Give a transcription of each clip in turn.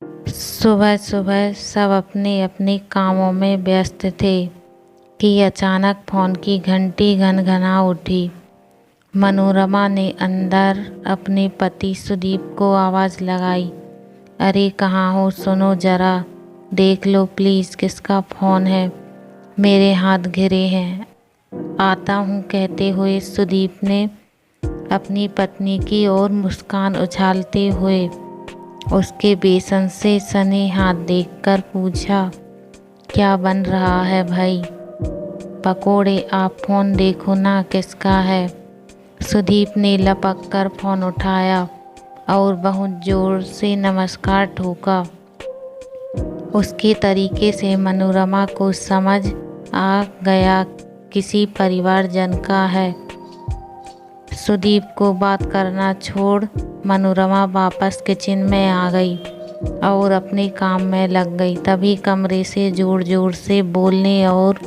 सुबह सुबह सब अपने अपने कामों में व्यस्त थे कि अचानक फोन की घंटी घनघना उठी। मनोरमा ने अंदर अपने पति सुदीप को आवाज़ लगाई, अरे कहाँ हो, सुनो ज़रा, देख लो प्लीज़ किसका फ़ोन है, मेरे हाथ घिरे हैं। आता हूँ कहते हुए सुदीप ने अपनी पत्नी की ओर मुस्कान उछालते हुए उसके बेसन से सने हाथ देखकर पूछा, क्या बन रहा है भाई? पकोड़े, आप फ़ोन देखो ना किसका है। सुदीप ने लपक कर फ़ोन उठाया और बहुत ज़ोर से नमस्कार ठोका। उसके तरीके से मनोरमा को समझ आ गया किसी परिवारजन का है। सुदीप को बात करना छोड़ मनोरमा वापस किचन में आ गई और अपने काम में लग गई। तभी कमरे से ज़ोर ज़ोर से बोलने और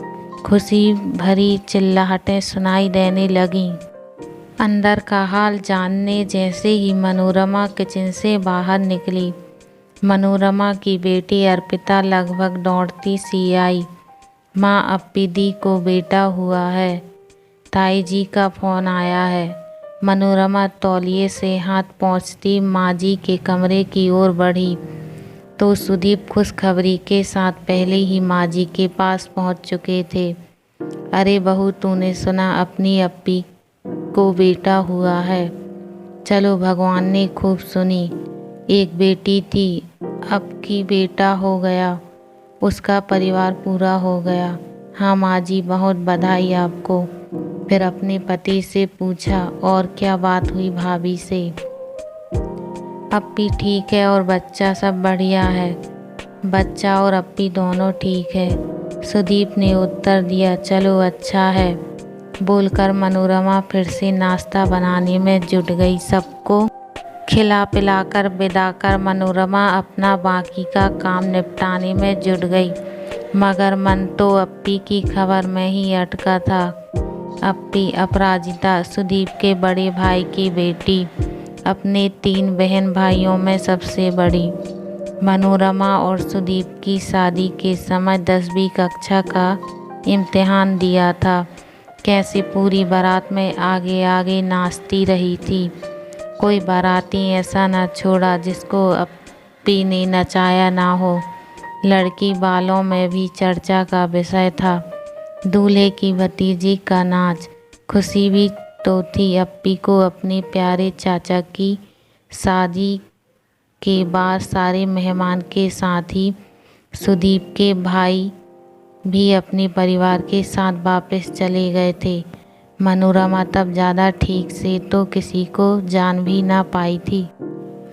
खुशी भरी चिल्लाहटें सुनाई देने लगीं। अंदर का हाल जानने जैसे ही मनोरमा किचन से बाहर निकली, मनोरमा की बेटी अर्पिता लगभग दौड़ती सी आई। माँ, अप्पी दी को बेटा हुआ है, ताई जी का फ़ोन आया है। मनोरमा तौलिए से हाथ पोंछती माँ जी के कमरे की ओर बढ़ी तो सुदीप खुशखबरी के साथ पहले ही माँ जी के पास पहुँच चुके थे। अरे बहू, तूने सुना, अपनी अप्पी को बेटा हुआ है। चलो, भगवान ने खूब सुनी। एक बेटी थी, अब की बेटा हो गया, उसका परिवार पूरा हो गया। हाँ माँ जी, बहुत बधाई आपको। फिर अपने पति से पूछा, और क्या बात हुई भाभी से? अप्पी ठीक है और बच्चा सब बढ़िया है। बच्चा और अप्पी दोनों ठीक है, सुदीप ने उत्तर दिया। चलो अच्छा है, बोलकर मनोरमा फिर से नाश्ता बनाने में जुट गई। सबको खिला पिलाकर विदा कर मनोरमा अपना बाकी का काम निपटाने में जुट गई, मगर मन तो अप्पी की खबर में ही अटका था। अप्पी अपराजिता, सुदीप के बड़े भाई की बेटी, अपने 3 बहन भाइयों में सबसे बड़ी। मनोरमा और सुदीप की शादी के समय 10वीं कक्षा का इम्तिहान दिया था। कैसे पूरी बारात में आगे आगे नाचती रही थी। कोई बाराती ऐसा न छोड़ा जिसको अप्पी ने नचाया ना हो। लड़की बालों में भी चर्चा का विषय था। दूल्हे की भतीजी का नाच। खुशी भी तो थी अप्पी को अपने प्यारे चाचा की शादी के बाद सारे मेहमान के साथ ही सुदीप के भाई भी अपने परिवार के साथ वापस चले गए थे। मनोरमा तब ज़्यादा ठीक से तो किसी को जान भी ना पाई थी,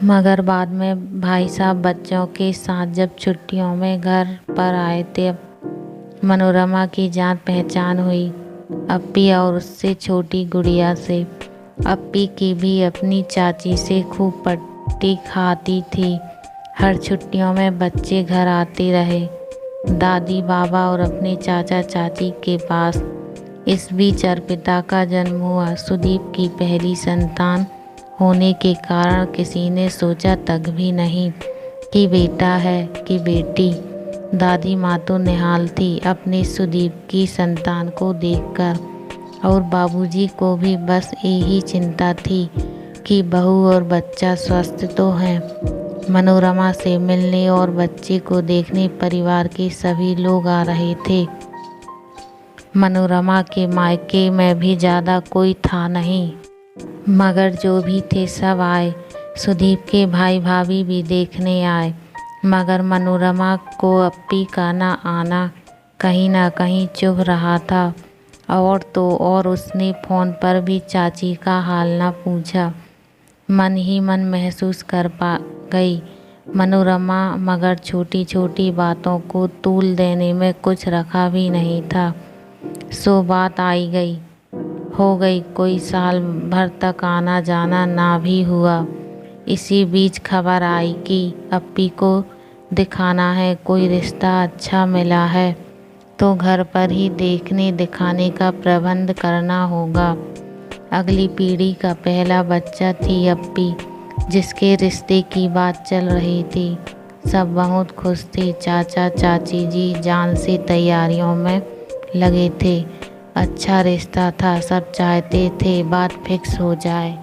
मगर बाद में भाई साहब बच्चों के साथ जब छुट्टियों में घर पर आए थे, मनोरमा की जान पहचान हुई अप्पी और उससे छोटी गुड़िया से। अप्पी की भी अपनी चाची से खूब पट्टी खाती थी। हर छुट्टियों में बच्चे घर आते रहे, दादी बाबा और अपने चाचा चाची के पास। इस बीच अर्पिता का जन्म हुआ। सुदीप की पहली संतान होने के कारण किसी ने सोचा तक भी नहीं कि बेटा है कि बेटी। दादी माँ तो निहाल थी अपने सुदीप की संतान को देखकर, और बाबूजी को भी बस यही चिंता थी कि बहू और बच्चा स्वस्थ तो हैं। मनोरमा से मिलने और बच्चे को देखने परिवार के सभी लोग आ रहे थे। मनोरमा के मायके में भी ज़्यादा कोई था नहीं, मगर जो भी थे सब आए। सुदीप के भाई भाभी भी देखने आए, मगर मनोरमा को अप्पी का ना आना कहीं ना कहीं चुभ रहा था। और तो और उसने फ़ोन पर भी चाची का हाल ना पूछा। मन ही मन महसूस कर पा गई मनोरमा, मगर छोटी छोटी बातों को तूल देने में कुछ रखा भी नहीं था। सो बात आई गई हो गई, कोई साल भर तक आना जाना ना भी हुआ। इसी बीच खबर आई कि अप्पी को दिखाना है, कोई रिश्ता अच्छा मिला है तो घर पर ही देखने दिखाने का प्रबंध करना होगा। अगली पीढ़ी का पहला बच्चा थी अप्पी, जिसके रिश्ते की बात चल रही थी। सब बहुत खुश थे। चाचा चाची जी जान से तैयारियों में लगे थे। अच्छा रिश्ता था, सब चाहते थे बात फिक्स हो जाए।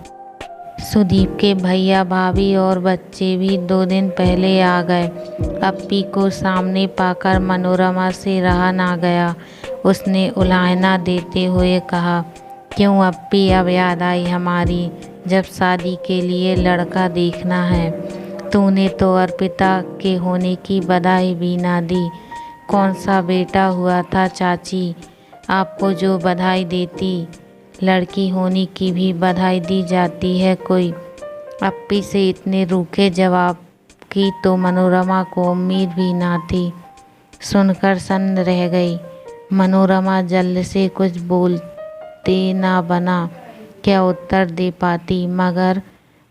सुदीप के भैया भाभी और बच्चे भी 2 दिन पहले आ गए। अप्पी को सामने पाकर मनोरमा से रहा ना गया। उसने उलाहना देते हुए कहा, क्यों अप्पी, अब याद आई हमारी, जब शादी के लिए लड़का देखना है। तूने तो अर्पिता के होने की बधाई भी ना दी। कौन सा बेटा हुआ था चाची, आपको जो बधाई देती, लड़की होने की भी बधाई दी जाती है कोई। अप्पी से इतने रूखे जवाब की तो मनोरमा को उम्मीद भी ना थी। सुनकर सन्न रह गई। मनोरमा जल्द से कुछ बोलते ना बना क्या उत्तर दे पाती, मगर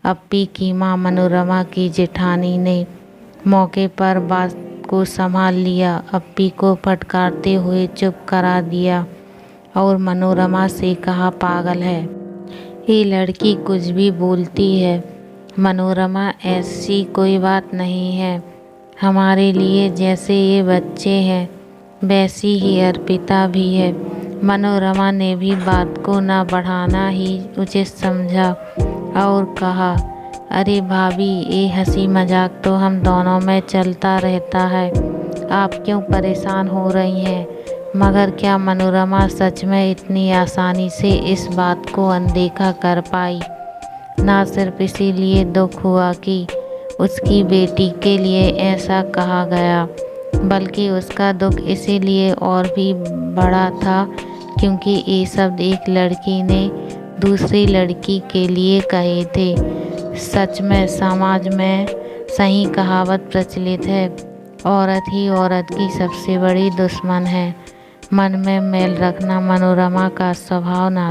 अप्पी की माँ मनोरमा की जेठानी ने मौके पर बात को संभाल लिया। अप्पी को फटकारते हुए चुप करा दिया और मनोरमा से कहा, पागल है ये लड़की, कुछ भी बोलती है। मनोरमा, ऐसी कोई बात नहीं है। हमारे लिए जैसे ये बच्चे हैं वैसी ही अर्पिता भी है। मनोरमा ने भी बात को न बढ़ाना ही उचित समझा और कहा, अरे भाभी, ये हंसी मजाक तो हम दोनों में चलता रहता है, आप क्यों परेशान हो रही हैं। मगर क्या मनोरमा सच में इतनी आसानी से इस बात को अनदेखा कर पाई। ना सिर्फ इसीलिए दुख हुआ कि उसकी बेटी के लिए ऐसा कहा गया, बल्कि उसका दुख इसीलिए और भी बड़ा था क्योंकि ये शब्द एक लड़की ने दूसरी लड़की के लिए कहे थे। सच में समाज में सही कहावत प्रचलित है, औरत ही औरत की सबसे बड़ी दुश्मन है। मन में मैल रखना मनोरमा का स्वभाव ना